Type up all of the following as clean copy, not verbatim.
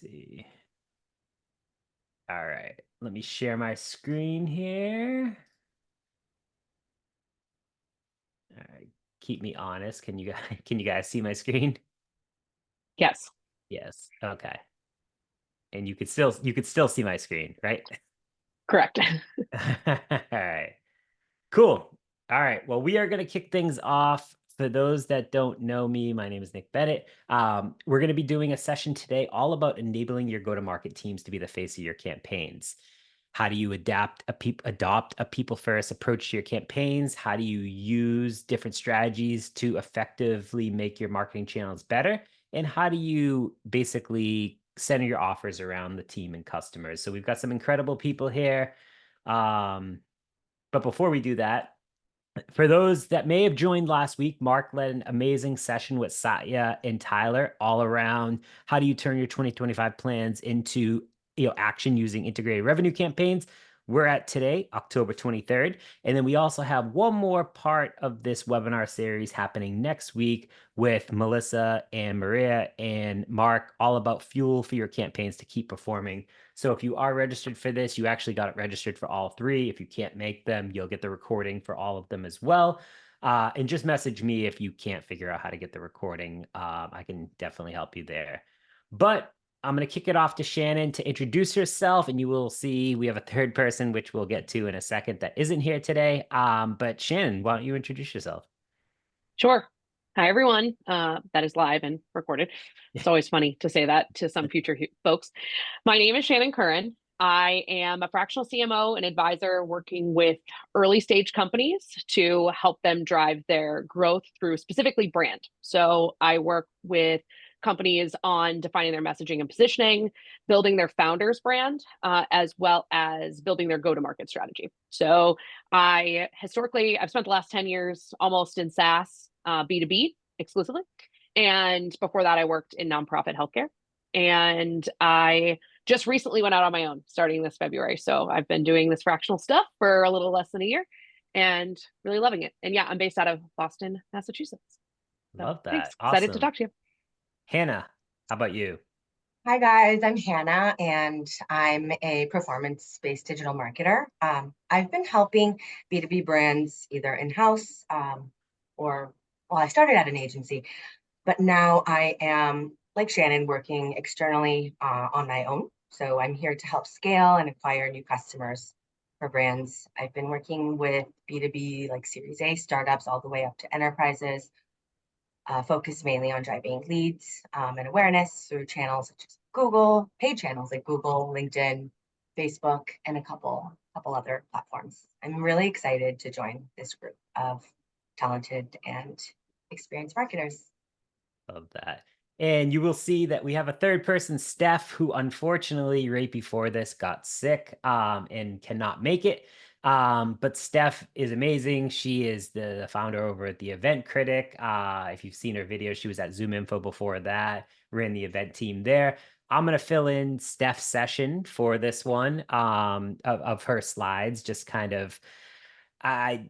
see. All right, let me share my screen here. All right, keep me honest. Can you guys see my screen? Yes, Yes. Okay. And you could still see my screen, right? correct. All right. Cool. All right. Well, we are going to kick things off. For those that don't know me, my name is Nick Bennett. We're going to be doing a session today all about enabling your go-to-market teams to be the face of your campaigns. How do you adopt a people-first approach to your campaigns? How do you use different strategies to effectively make your marketing channels better? And how do you basically center your offers around the team and customers? So we've got some incredible people here. Um, but before we do that, for those that may have joined last week, Mark led an amazing session with Satya and Tyler all around how do you turn your 2025 plans into action using integrated revenue campaigns. We're at today, October 23rd. And then we also have one more part of this webinar series happening next week with Melissa and Maria and Mark, all about fuel for your campaigns to keep performing. So if you are registered for this, you actually got it registered for all three. If you can't make them, you'll get the recording for all of them as well. And just message me if you can't figure out how to get the recording. I can definitely help you there. But I'm going to kick it off to Shannon to introduce herself, and you will see we have a third person, which we'll get to in a second, that isn't here today. But Shannon, why don't you introduce yourself? Sure. Hi, everyone. That is live and recorded. It's always funny to say that to some future folks. My name is Shannon Curran. I am a fractional CMO and advisor working with early stage companies to help them drive their growth through specifically brand. So I work with companies on defining their messaging and positioning, building their founders brand, as well as building their go-to-market strategy. So I've spent the last 10 years almost in SaaS, B2B exclusively. And before that, I worked in nonprofit healthcare. And I just recently went out on my own starting this February. So I've been doing this fractional stuff for a little less than a year and really loving it. And yeah, I'm based out of Boston, Massachusetts. So Love that. thanks. Excited to Awesome. talk to you. Hannah, how about you? Hi guys, I'm Hannah and I'm a performance-based digital marketer. I've been helping B2B brands either in-house or, well, I started at an agency, but now I am, like Shannon, working externally on my own. So I'm here to help scale and acquire new customers for brands. I've been working with B2B like Series A startups all the way up to enterprises, focused mainly on driving leads and awareness through channels such as Google, paid channels like Google, LinkedIn, Facebook, and a couple other platforms. I'm really excited to join this group of talented and experienced marketers. Love that. And you will see that we have a third person, Steph, who unfortunately right before this got sick and cannot make it. But Steph is amazing. She is the founder over at the Event Critic. If you've seen her video, she was at Zoom Info before that, ran the event team there. I'm going to fill in Steph's session for this one of her slides, just kind of I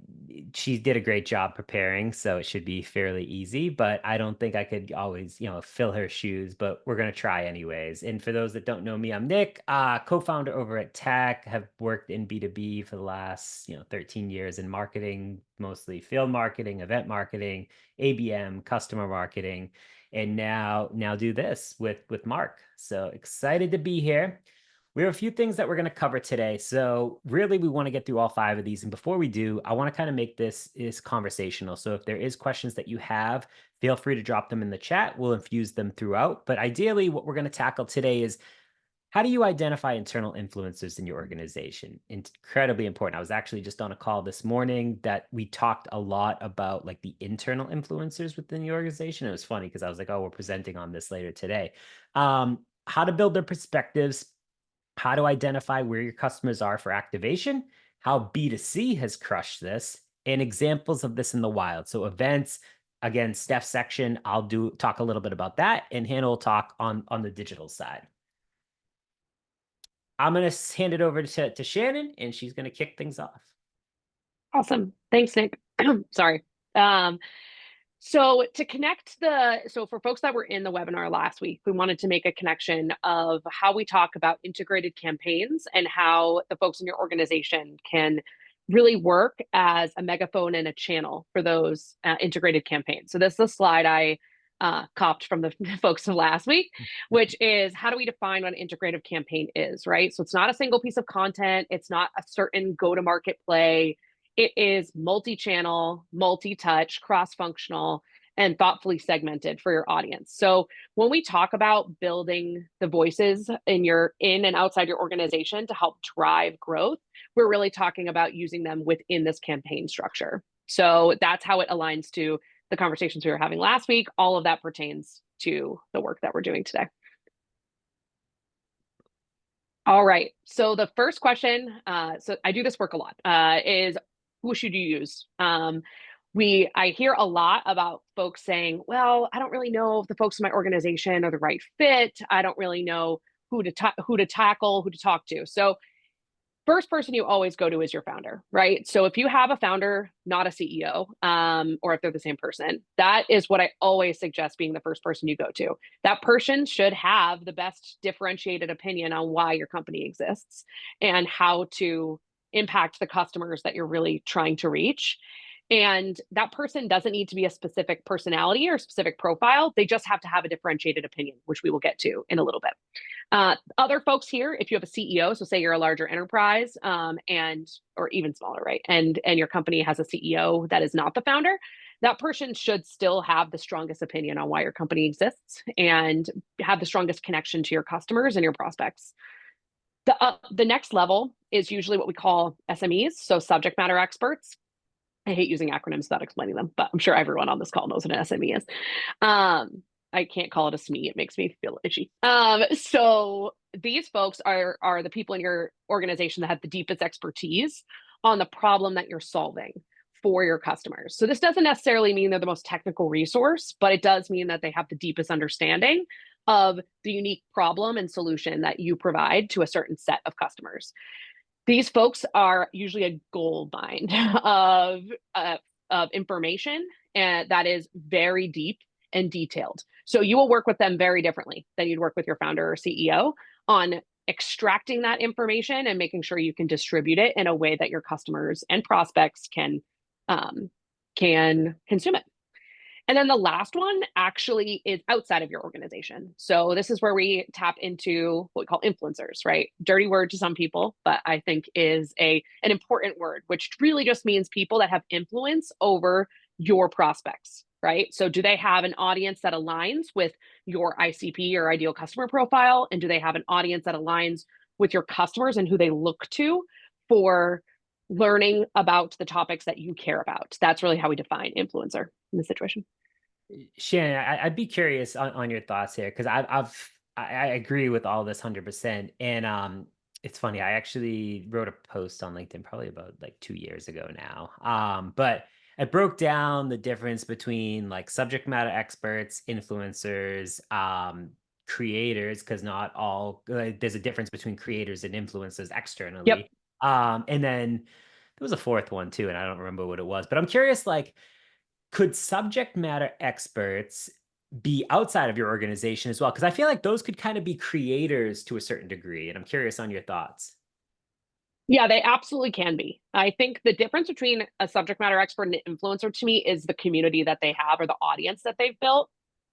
she did a great job preparing, so it should be fairly easy, but I don't think I could always, fill her shoes, but we're going to try anyways. And for those that don't know me, I'm Nick, co-founder over at TACK, have worked in B2B for the last, 13 years in marketing, mostly field marketing, event marketing, ABM, customer marketing, and now do this with Mark. So excited to be here. We have a few things that we're going to cover today. So really, we want to get through all five of these. And before we do, I want to kind of make this is conversational. So if there is questions that you have, feel free to drop them in the chat. We'll infuse them throughout. But ideally, what we're going to tackle today is how do you identify internal influencers in your organization? Incredibly important. I was actually just on a call this morning that we talked a lot about like the internal influencers within the organization. It was funny because I was like, oh, we're presenting on this later today. How to build their perspectives, how to identify where your customers are for activation, how B2C has crushed this, and examples of this in the wild. So events, again, Steph's section, I'll talk a little bit about that, and Hannah will talk on the digital side. I'm going to hand it over to Shannon, and she's going to kick things off. Awesome. Thanks, Nick. Sorry. So to connect so for folks that were in the webinar last week, we wanted to make a connection of how we talk about integrated campaigns and how the folks in your organization can really work as a megaphone and a channel for those integrated campaigns. So this is a slide I copped from the folks of last week, which is how do we define what an integrative campaign is, right? So it's not a single piece of content. It's not a certain go-to-market play. It is multi-channel, multi-touch, cross-functional, and thoughtfully segmented for your audience. So when we talk about building the voices in and outside your organization to help drive growth, we're really talking about using them within this campaign structure. So that's how it aligns to the conversations we were having last week. All of that pertains to the work that we're doing today. All right. So the first question, so I do this work a lot, is who should you use? I hear a lot about folks saying, well, I don't really know if the folks in my organization are the right fit. I don't really know who to tackle, who to talk to. So first person you always go to is your founder, right? So if you have a founder, not a CEO, or if they're the same person, that is what I always suggest being the first person you go to. That person should have the best differentiated opinion on why your company exists and how to impact the customers that you're really trying to reach. And that person doesn't need to be a specific personality or specific profile. They just have to have a differentiated opinion, which we will get to in a little bit. Other folks here, if you have a CEO, so say you're a larger enterprise, or even smaller, right? And your company has a CEO that is not the founder, that person should still have the strongest opinion on why your company exists and have the strongest connection to your customers and your prospects. The next level is usually what we call SMEs, so subject matter experts. I hate using acronyms without explaining them, but I'm sure everyone on this call knows what an SME is. I can't call it a SME. It makes me feel itchy. So these folks are the people in your organization that have the deepest expertise on the problem that you're solving for your customers. So this doesn't necessarily mean they're the most technical resource, but it does mean that they have the deepest understanding of the unique problem and solution that you provide to a certain set of customers. These folks are usually a gold mine of information, and that is very deep and detailed. So you will work with them very differently than you'd work with your founder or CEO on extracting that information and making sure you can distribute it in a way that your customers and prospects can consume it. And then the last one actually is outside of your organization. So this is where we tap into what we call influencers, right? Dirty word to some people, but I think is an important word, which really just means people that have influence over your prospects, right? So do they have an audience that aligns with your ICP or ideal customer profile? And do they have an audience that aligns with your customers and who they look to for learning about the topics that you care about? That's really how we define influencer in this situation. Shannon, I'd be curious on your thoughts here, because I agree with all this 100%. And it's funny, I actually wrote a post on LinkedIn probably about like 2 years ago now. But I broke down the difference between like subject matter experts, influencers, creators, because not all there's a difference between creators and influencers externally. Yep. And then there was a fourth one too, and I don't remember what it was. But I'm curious, like, could subject matter experts be outside of your organization as well? Because I feel like those could kind of be creators to a certain degree, and I'm curious on your thoughts. Yeah, they absolutely can be. I think the difference between a subject matter expert and an influencer to me is the community that they have or the audience that they've built.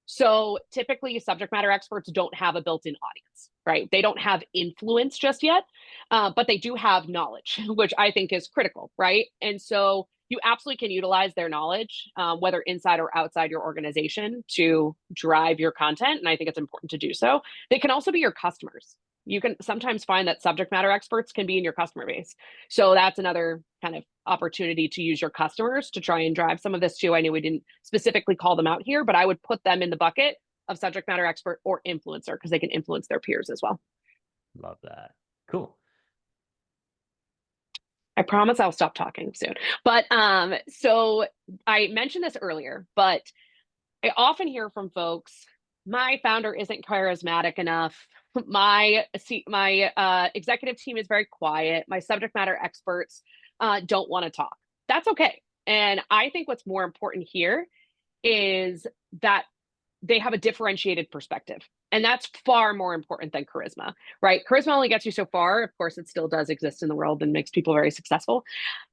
So typically subject matter experts don't have a built-in audience, right? They don't have influence just yet, but they do have knowledge, which I think is critical, right? And so you absolutely can utilize their knowledge, whether inside or outside your organization, to drive your content. And I think it's important to do so. They can also be your customers. You can sometimes find that subject matter experts can be in your customer base. So that's another kind of opportunity to use your customers to try and drive some of this too. I know we didn't specifically call them out here, but I would put them in the bucket of subject matter expert or influencer because they can influence their peers as well. Love that. Cool. I promise I'll stop talking soon. But so I mentioned this earlier, but I often hear from folks, my founder isn't charismatic enough. My executive team is very quiet. My subject matter experts don't want to talk. That's okay. And I think what's more important here is that they have a differentiated perspective. And that's far more important than charisma, right? Charisma only gets you so far. Of course, it still does exist in the world and makes people very successful.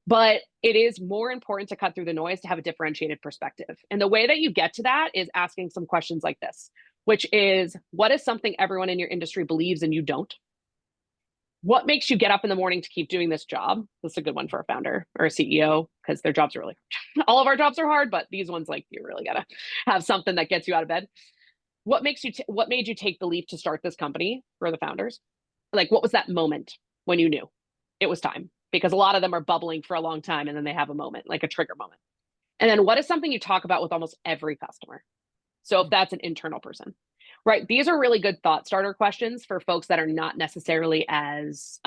But it is more important to cut through the noise to have a differentiated perspective. And the way that you get to that is asking some questions like this, which is, what is something everyone in your industry believes and you don't? What makes you get up in the morning to keep doing this job? That's a good one for a founder or a CEO, because their jobs are really all of our jobs are hard, but these ones, like, you really gotta have something that gets you out of bed. What makes you what made you take the leap to start this company for the founders? Like, what was that moment when you knew it was time? Because a lot of them are bubbling for a long time and then they have a moment, like a trigger moment. And then what is something you talk about with almost every customer? So if that's an internal person, right? These are really good thought starter questions for folks that are not necessarily as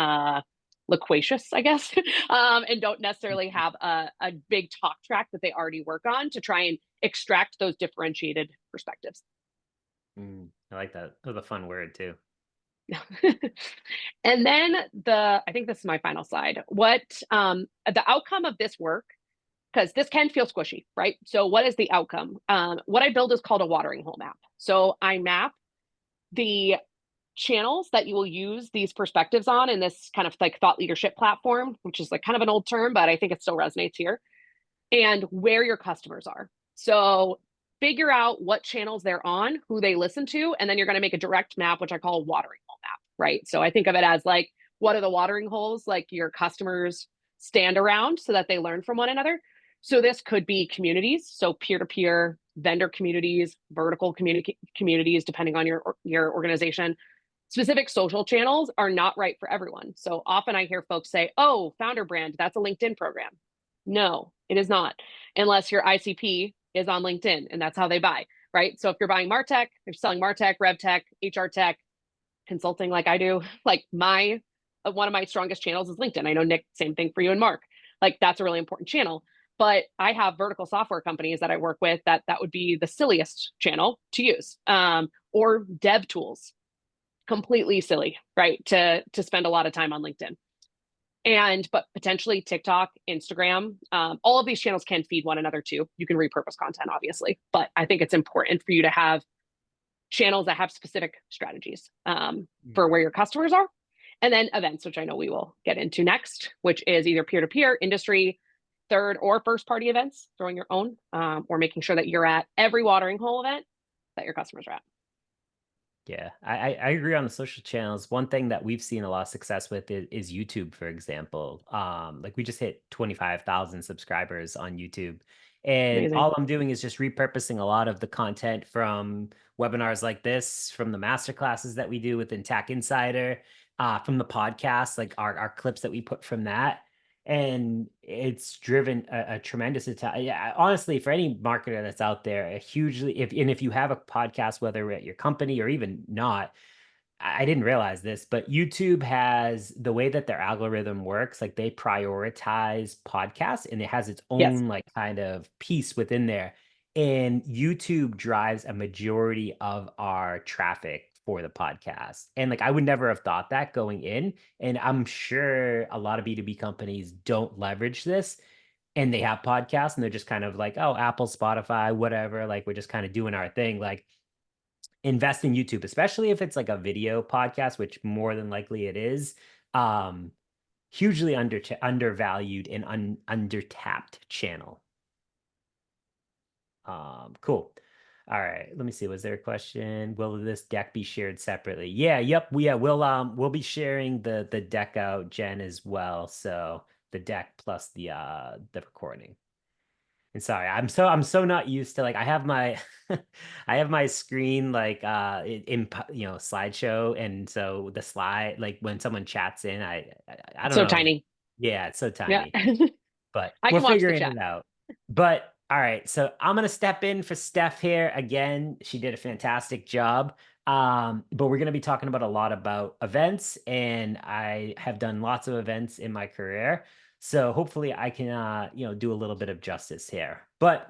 loquacious, I guess, and don't necessarily have a big talk track that they already work on to try and extract those differentiated perspectives. I like that. That was a fun word too. And then I think this is my final slide. What the outcome of this work, because this can feel squishy, right? So what is the outcome? What I build is called a watering hole map. So I map the channels that you will use these perspectives on in this kind of like thought leadership platform, which is like kind of an old term, but I think it still resonates here, and where your customers are. So figure out what channels they're on, who they listen to, and then you're going to make a direct map, which I call a watering hole map, right? So I think of it as like, what are the watering holes like your customers stand around so that they learn from one another? So this could be communities, so peer-to-peer, vendor communities, vertical communities, depending on your organization. Specific social channels are not right for everyone. So often I hear folks say, oh, founder brand, that's a LinkedIn program. No, it is not, unless your ICP is on LinkedIn and that's how they buy, right? So if you're buying MarTech, you're selling MarTech, RevTech, HR tech, consulting like I do, like one of my strongest channels is LinkedIn. I know, Nick, same thing for you and Mark. Like, that's a really important channel. But I have vertical software companies that I work with that would be the silliest channel to use, or dev tools, completely silly, right? To spend a lot of time on LinkedIn. But potentially TikTok, Instagram, all of these channels can feed one another too. You can repurpose content, obviously, but I think it's important for you to have channels that have specific strategies for where your customers are. And then events, which I know we will get into next, which is either peer-to-peer, industry, third or first party events, throwing your own, or making sure that you're at every watering hole event that your customers are at. Yeah, I agree on the social channels. One thing that we've seen a lot of success with is YouTube, for example. Like, we just hit 25,000 subscribers on YouTube. And Amazing. all I'm doing is just repurposing a lot of the content from webinars like this, from the masterclasses that we do within TACK Insider, from the podcast, like our clips that we put from that. And it's driven a tremendous yeah, honestly, for any marketer that's out there, a hugely, if you have a podcast, whether at your company or even not, I didn't realize this, but YouTube has the way that their algorithm works, like they prioritize podcasts and it has its Yes. own like kind of piece within there. And YouTube drives a majority of our traffic for the podcast. And like, I would never have thought that going in. And I'm sure a lot of B2B companies don't leverage this, and they have podcasts and they're just kind of like, oh, Apple, Spotify, whatever. Like, we're just kind of doing our thing. Like, invest in YouTube, especially if it's like a video podcast, which more than likely it is. Hugely undervalued and undertapped channel. Cool. All right, let me see. Was there a question? Will this deck be shared separately? Yeah, yep. We'll be sharing the deck out, Jen, as well. So the deck plus the recording. And sorry, I'm so not used to, like, I have my I have my screen like in slideshow, and so the slide, like when someone chats in, I don't So know. tiny. Yeah, it's so Yeah. tiny. But I we're can watch the figuring chat. it out. But all right, so I'm gonna step in for Steph here again. She did a fantastic job. But we're gonna be talking about a lot about events, and I have done lots of events in my career. So hopefully I can do a little bit of justice here. But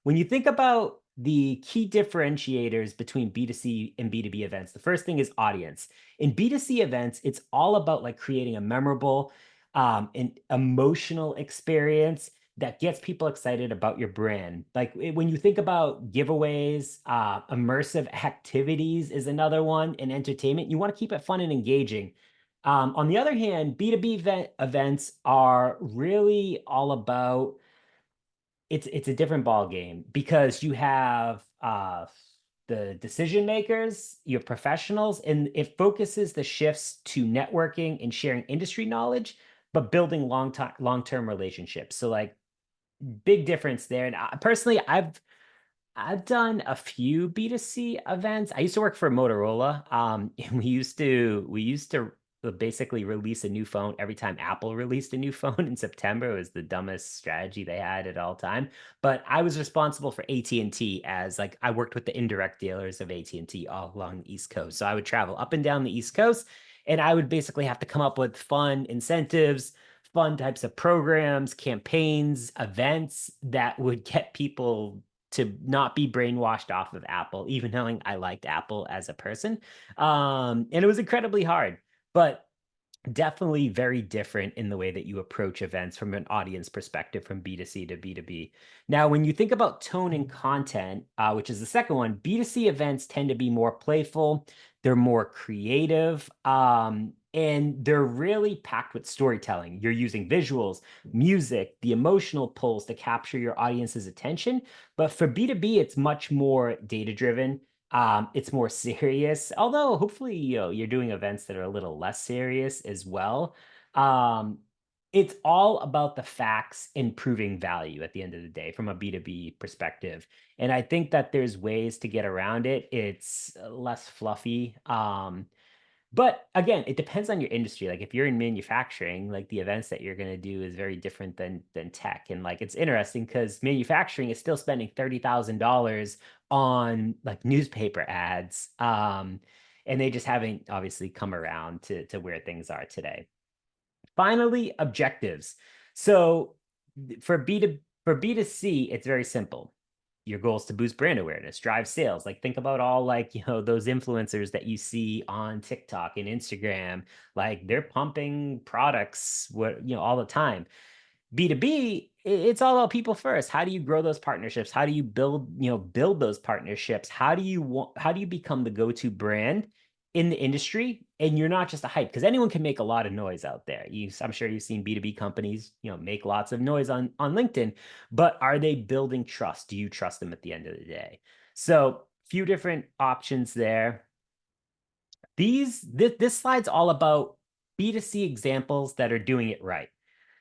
when you think about the key differentiators between B2C and B2B events, the first thing is audience. In B2C events, it's all about like creating a memorable, an emotional experience that gets people excited about your brand. Like when you think about giveaways, immersive activities is another one, and entertainment. You want to keep it fun and engaging. On the other hand, B2B events are really all about, it's a different ball game, because you have the decision makers, your professionals, and it focuses the shifts to networking and sharing industry knowledge, but building long-term relationships. So like, big difference there. And personally, I've done a few B2C events. I used to work for Motorola. And we used to basically release a new phone every time Apple released a new phone in September. It was the dumbest strategy they had at all time. But I was responsible for AT&T, as like I worked with the indirect dealers of AT&T all along the East Coast. So I would travel up and down the East Coast, and I would basically have to come up with fun incentives, fun types of programs, campaigns, events that would get people to not be brainwashed off of Apple, even knowing I liked Apple as a person. And it was incredibly hard, but definitely very different in the way that you approach events from an audience perspective, from B2C to B2B. Now, when you think about tone and content, which is the second one, B2C events tend to be more playful. They're more creative. And they're really packed with storytelling. You're using visuals, music, the emotional pulls to capture your audience's attention. But for B2B, it's much more data-driven. It's more serious, although hopefully, you're doing events that are a little less serious as well. Um, it's all about the facts and proving value at the end of the day from a B2B perspective. And I think that there's ways to get around it. It's less fluffy. But again, it depends on your industry. Like if you're in manufacturing, like the events that you're going to do is very different than tech. And like it's interesting because manufacturing is still spending $30,000 on like newspaper ads. And they just haven't obviously come around to where things are today. Finally, objectives. So for B2C, it's very simple. Your goal is to boost brand awareness, drive sales. Like think about all like, those influencers that you see on TikTok and Instagram, like they're pumping products, all the time. B2B, it's all about people first. How do you grow those partnerships? How do you build those partnerships? How do you become the go-to brand in the industry? And you're not just a hype, because anyone can make a lot of noise out there. I'm sure you've seen B2B companies, make lots of noise on LinkedIn, but are they building trust? Do you trust them at the end of the day? So few different options there. This slide's all about B2C examples that are doing it right.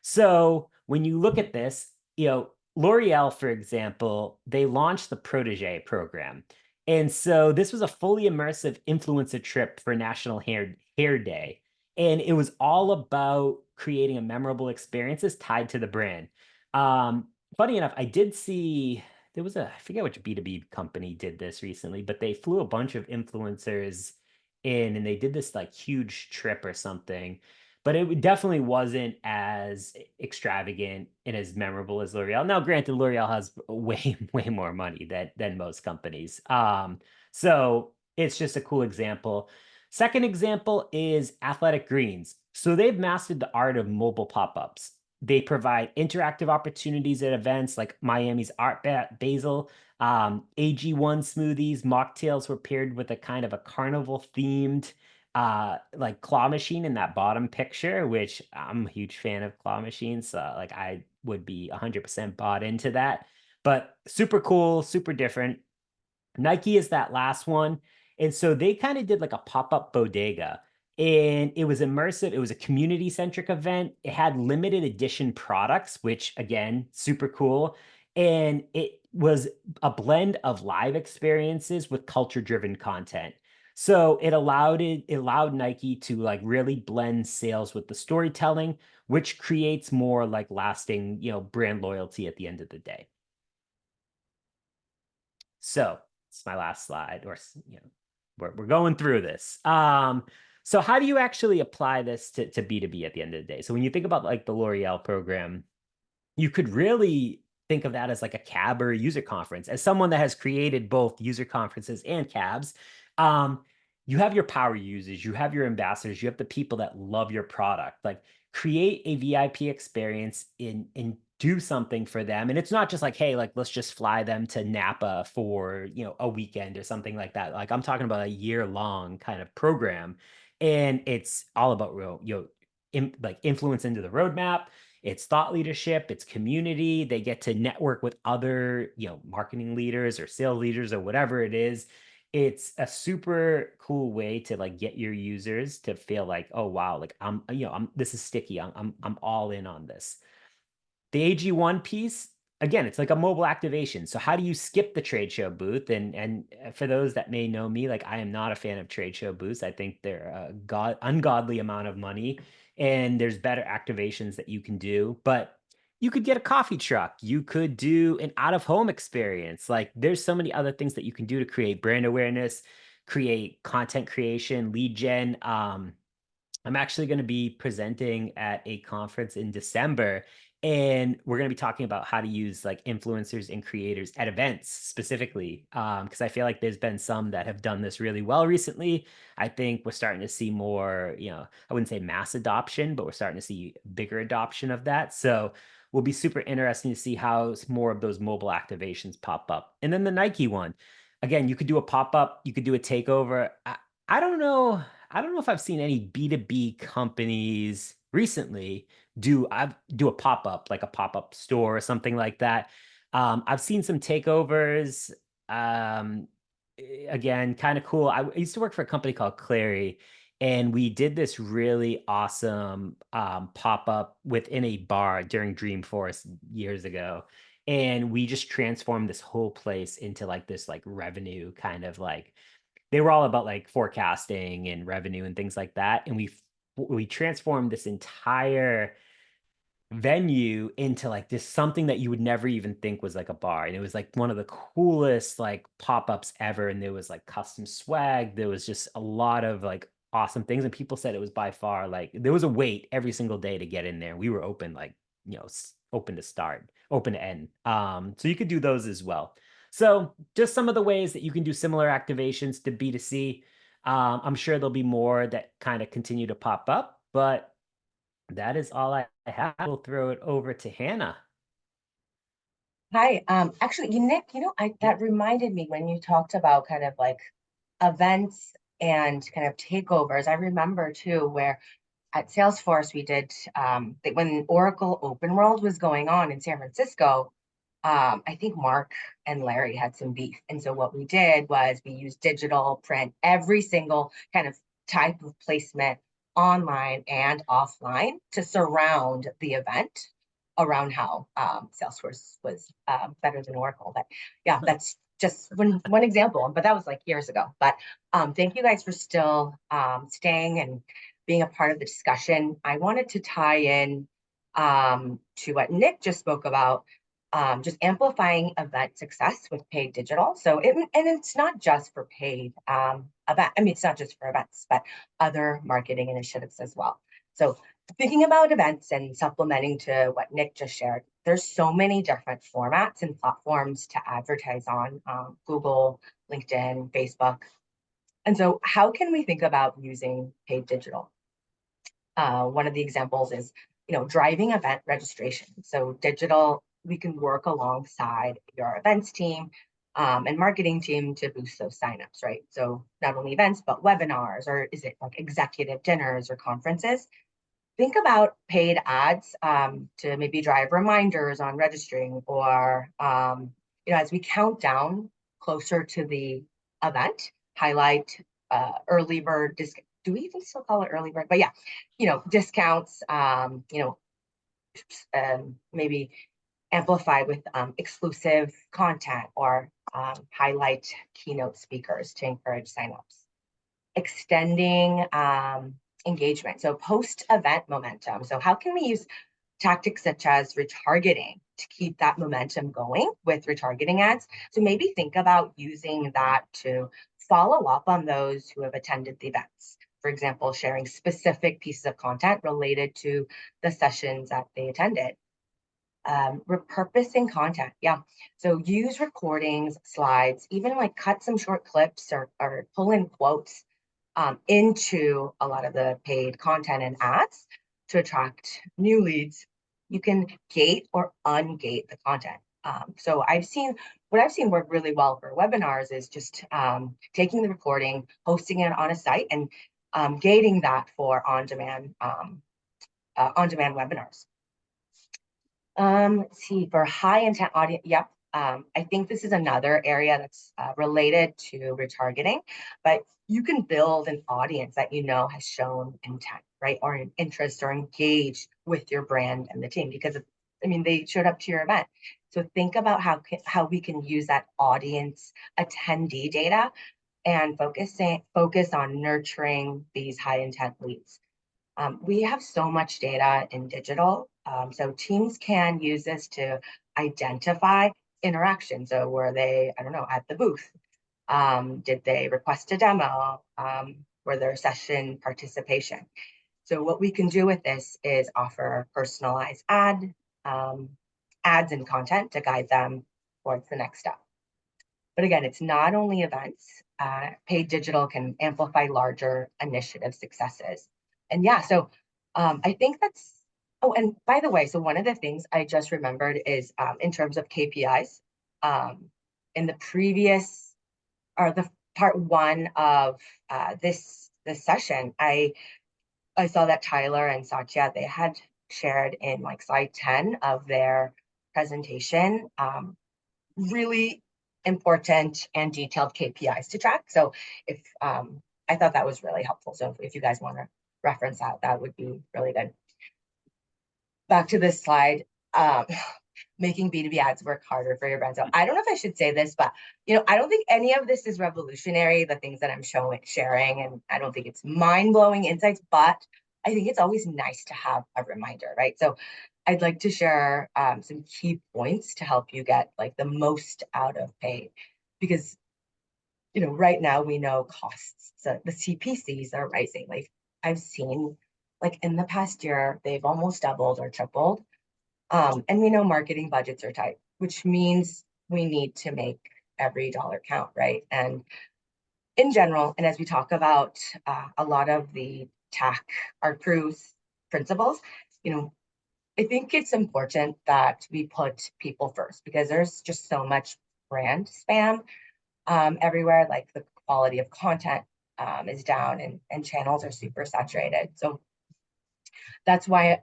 So when you look at this, L'Oreal, for example, they launched the Protégé program. And so this was a fully immersive influencer trip for National Hair Day. And it was all about creating a memorable experiences tied to the brand. Funny enough, I did see, I forget which B2B company did this recently, but they flew a bunch of influencers in, and they did this like huge trip or something, but it definitely wasn't as extravagant and as memorable as L'Oreal. Now, granted, L'Oreal has way more money than most companies. So it's just a cool example. Second example is Athletic Greens. So they've mastered the art of mobile pop-ups. They provide interactive opportunities at events like Miami's Art Basel. AG1 smoothies, mocktails were paired with a kind of a carnival themed like claw machine in that bottom picture, which I'm a huge fan of claw machines. So like I would be 100% bought into that. But super cool, super different. Nike is that last one. And so they kind of did like a pop-up bodega, and it was immersive. It was a community-centric event. It had limited edition products, which again, super cool. And it was a blend of live experiences with culture-driven content. So it allowed Nike to like really blend sales with the storytelling, which creates more like lasting, brand loyalty at the end of the day. So it's my last slide, or we're going through this. So how do you actually apply this to B2B at the end of the day? So when you think about like the L'Oreal program, you could really think of that as like a CAB or a user conference. As someone that has created both user conferences and CABs, you have your power users, you have your ambassadors, you have the people that love your product. Like create a VIP experience in do something for them. And it's not just like, hey, like, let's just fly them to Napa for, a weekend or something like that. Like, I'm talking about a year-long kind of program. And it's all about real, like influence into the roadmap. It's thought leadership, it's community. They get to network with other, marketing leaders or sales leaders or whatever it is. It's a super cool way to like get your users to feel like, oh wow, like I'm this is sticky. I'm all in on this. The AG1 piece, again, it's like a mobile activation. So how do you skip the trade show booth? And for those that may know me, like I am not a fan of trade show booths. I think they're a ungodly amount of money, and there's better activations that you can do. But you could get a coffee truck. You could do an out-of-home experience. Like there's so many other things that you can do to create brand awareness, create content creation, lead gen. I'm actually going to be presenting at a conference in December, and we're going to be talking about how to use like influencers and creators at events specifically. Because I feel like there's been some that have done this really well recently. I think we're starting to see more, I wouldn't say mass adoption, but we're starting to see bigger adoption of that. So will be super interesting to see how more of those mobile activations pop up. And then the Nike one, again, you could do a pop up, you could do a takeover. I don't know. I don't know if I've seen any B2B companies recently do a pop-up, like a pop-up store or something like that. I've seen some takeovers. Again, kind of cool. I used to work for a company called Clary, and we did this really awesome pop-up within a bar during Dreamforce years ago. And we just transformed this whole place into like this like revenue kind of like they were all about like forecasting and revenue and things like that. And we transformed this entire venue into like this something that you would never even think was like a bar. And it was like one of the coolest like pop-ups ever. And there was like custom swag. There was just a lot of like awesome things. And people said it was by far like there was a wait every single day to get in there. We were open like, open to start, open to end. So you could do those as well. So just some of the ways that you can do similar activations to B2C. I'm sure there'll be more that kind of continue to pop up, but that is all I have. We'll throw it over to Hannah. Hi, actually, Nick, that reminded me when you talked about kind of like events and kind of takeovers. I remember too, where at Salesforce we did when Oracle Open World was going on in San Francisco. I think Mark and Larry had some beef, and so what we did was we used digital print, every single kind of type of placement online and offline to surround the event around how Salesforce was better than Oracle. But yeah, that's just one example, but that was like years ago. But thank you guys for still staying and being a part of the discussion. I wanted to tie in to what Nick just spoke about, just amplifying event success with paid digital. So and it's not just for paid event. I mean, it's not just for events, but other marketing initiatives as well. So thinking about events and supplementing to what Nick just shared, there's so many different formats and platforms to advertise on, Google, LinkedIn, Facebook. And so how can we think about using paid digital? One of the examples is, driving event registration. So digital, we can work alongside your events team and marketing team to boost those signups, right? So not only events, but webinars, or is it like executive dinners or conferences? Think about paid ads to maybe drive reminders on registering, or as we count down closer to the event, highlight early bird discount. Do we even still call it early bird? But yeah, discounts. Maybe amplify with exclusive content, or highlight keynote speakers to encourage signups. Extending engagement. So post-event momentum. So how can we use tactics such as retargeting to keep that momentum going with retargeting ads? So maybe think about using that to follow up on those who have attended the events. For example, sharing specific pieces of content related to the sessions that they attended. Repurposing content. Yeah. So use recordings, slides, even like cut some short clips or pull in quotes into a lot of the paid content and ads to attract new leads you can gate or ungate the content. So what I've seen work really well for webinars is just taking the recording, hosting it on a site, and gating that for on-demand webinars. Let's see, for high intent audience, yep. I think this is another area that's related to retargeting, but you can build an audience that you know has shown intent, right? Or an interest or engaged with your brand and the team, because I mean, they showed up to your event. So think about how we can use that audience attendee data and focus on nurturing these high intent leads. We have so much data in digital, so teams can use this to identify interactions. So were they, I don't know, at the booth? Did they request a demo? Were there session participation? So what we can do with this is offer personalized ads and content to guide them towards the next step. But again, it's not only events. Paid digital can amplify larger initiative successes. And yeah, so I think that's, oh, and by the way, so one of the things I just remembered is in terms of KPIs, in the previous, or the part one of this session, I saw that Tyler and Satya, they had shared in like slide 10 of their presentation, really important and detailed KPIs to track. So if I thought that was really helpful. So if you guys want to reference that, that would be really good. Back to this slide, making B2B ads work harder for your brand. So I don't know if I should say this, but I don't think any of this is revolutionary, the things that I'm sharing, and I don't think it's mind-blowing insights, but I think it's always nice to have a reminder, right? So I'd like to share some key points to help you get like the most out of paid, because right now we know costs. So the CPCs are rising. Like I've seen, like in the past year, they've almost doubled or tripled. And we know marketing budgets are tight, which means we need to make every dollar count, right? And in general, and as we talk about a lot of the TACK, our cruise principles, I think it's important that we put people first, because there's just so much brand spam everywhere. Like the quality of content is down, and channels are super saturated. So that's why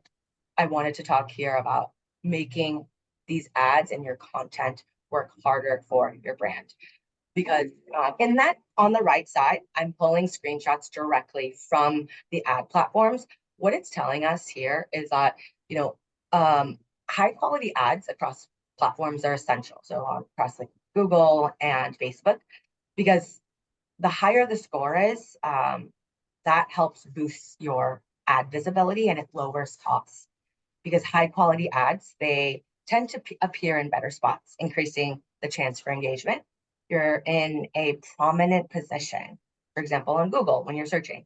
I wanted to talk here about making these ads and your content work harder for your brand. Because in that, on the right side, I'm pulling screenshots directly from the ad platforms. What it's telling us here is that, high quality ads across platforms are essential. So across like Google and Facebook, because the higher the score is, that helps boost your ad visibility and it lowers costs. Because high quality ads, they tend to appear in better spots, increasing the chance for engagement. You're in a prominent position, for example, on Google when you're searching.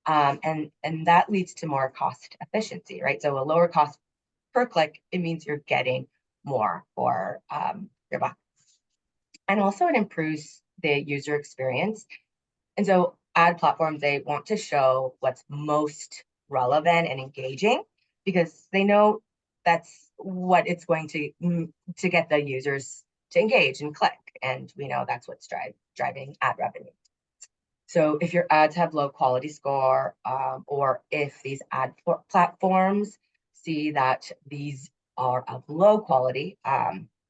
And that leads to more cost efficiency, right? So a lower cost per click, it means you're getting more for your buck. And also it improves the user experience. And so ad platforms, they want to show what's most relevant and engaging, because they know that's what it's going to get the users to engage and click. And we know that's what's driving ad revenue. So if your ads have low quality score, or if these ad platforms see that these are of low quality,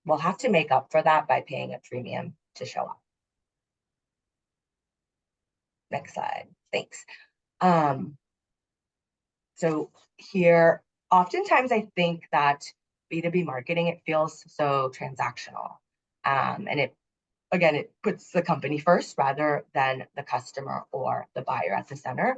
we'll have to make up for that by paying a premium to show up. Next slide, thanks. So here, oftentimes I think that B2B marketing, it feels so transactional. And it puts the company first rather than the customer or the buyer at the center.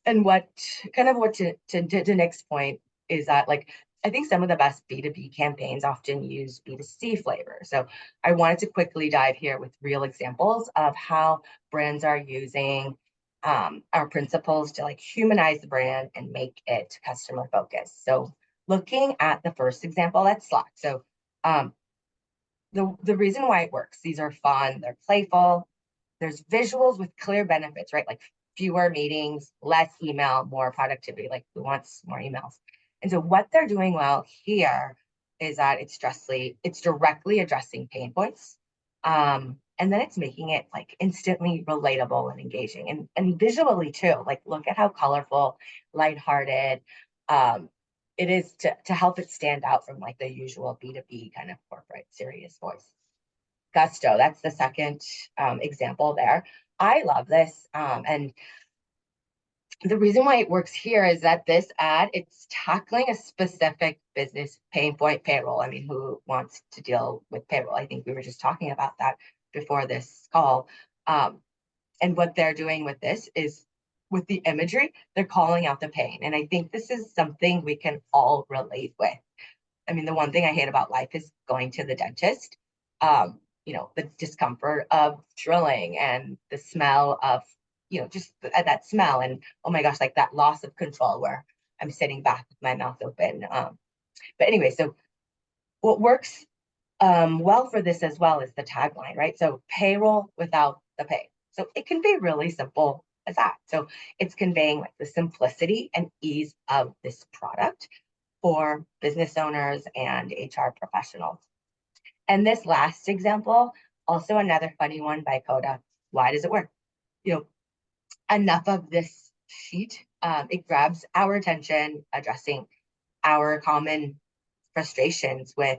And what to Nick's point is that, like, I think some of the best B2B campaigns often use B2C flavor. So I wanted to quickly dive here with real examples of how brands are using our principles to like humanize the brand and make it customer focused. So looking at the first example, that's Slack. So the reason why it works, these are fun, they're playful, there's visuals with clear benefits, right? Like fewer meetings, less email, more productivity. Like who wants more emails? And so what they're doing well here is that it's directly addressing pain points. And then it's making it like instantly relatable and engaging and visually too. Like look at how colorful, lighthearted it is to help it stand out from like the usual B2B kind of corporate serious voice. Gusto, that's the second example there. I love this. And the reason why it works here is that this ad, it's tackling a specific business pain point, payroll. I mean, who wants to deal with payroll? I think we were just talking about that before this call. And what they're doing with this is with the imagery, they're calling out the pain. And I think this is something we can all relate with. I mean, the one thing I hate about life is going to the dentist. The discomfort of drilling and the smell of, just that smell. And oh my gosh, like that loss of control where I'm sitting back with my mouth open. But anyway, so what works well for this as well is the tagline, right? So payroll without the pay. So it can be really simple as that. So it's conveying like the simplicity and ease of this product for business owners and HR professionals. And this last example, also another funny one by Coda. Why does it work? Enough of this sheet, it grabs our attention, addressing our common frustrations with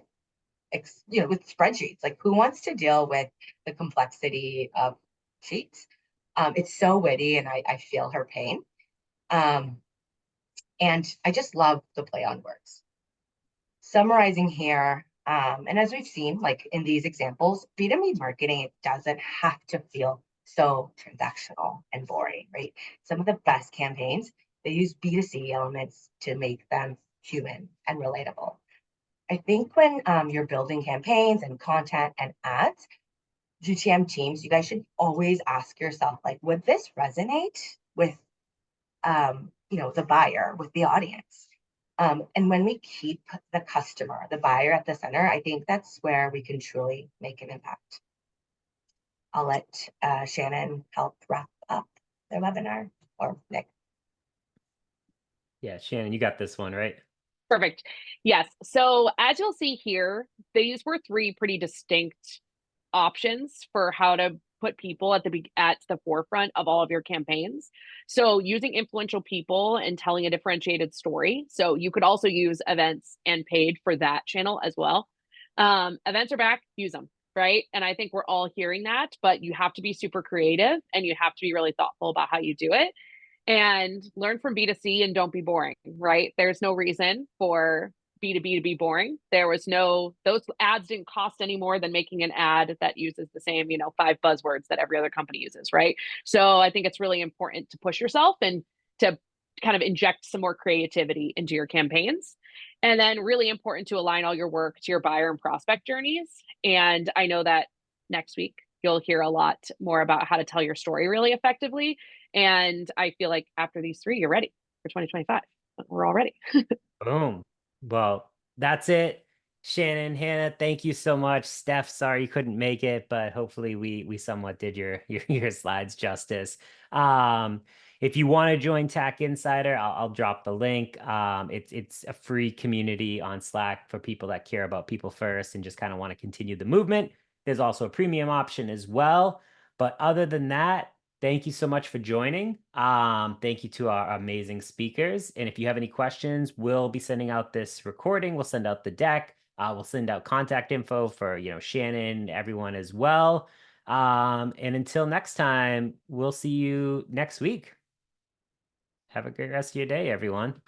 spreadsheets. Like who wants to deal with the complexity of sheets? It's so witty and I feel her pain. And I just love the play on words. Summarizing here, and as we've seen, like in these examples, B2B marketing, it doesn't have to feel so transactional and boring, right? Some of the best campaigns, they use B2C elements to make them human and relatable. I think when you're building campaigns and content and ads, GTM teams, you guys should always ask yourself, like, would this resonate with, the buyer, with the audience? And when we keep the customer, the buyer at the center, I think that's where we can truly make an impact. I'll let Shannon help wrap up the webinar, or Nick. Yeah, Shannon, you got this one, right? Perfect. Yes. So as you'll see here, these were three pretty distinct options for how to put people at the forefront of all of your campaigns. So using influential people and telling a differentiated story. So you could also use events and paid for that channel as well. Events are back, use them, right? And I think we're all hearing that, but you have to be super creative and you have to be really thoughtful about how you do it. And learn from B2C and don't be boring, right? There's no reason for B2B to be boring. Those ads didn't cost any more than making an ad that uses the same, 5 buzzwords that every other company uses, right? So I think it's really important to push yourself and to kind of inject some more creativity into your campaigns. And then really important to align all your work to your buyer and prospect journeys. And I know that next week you'll hear a lot more about how to tell your story really effectively. And I feel like after these 3, you're ready for 2025. We're all ready. Boom. Well, that's it. Shannon, Hannah, thank you so much. Steph, sorry you couldn't make it, but hopefully we somewhat did your slides justice. If you want to join TACK Insider, I'll drop the link. It's a free community on Slack for people that care about people first and just kind of want to continue the movement. There's also a premium option as well. But other than that, thank you so much for joining. Thank you to our amazing speakers. And if you have any questions, we'll be sending out this recording. We'll send out the deck. We'll send out contact info for, Shannon, everyone as well. And until next time, we'll see you next week. Have a great rest of your day, everyone.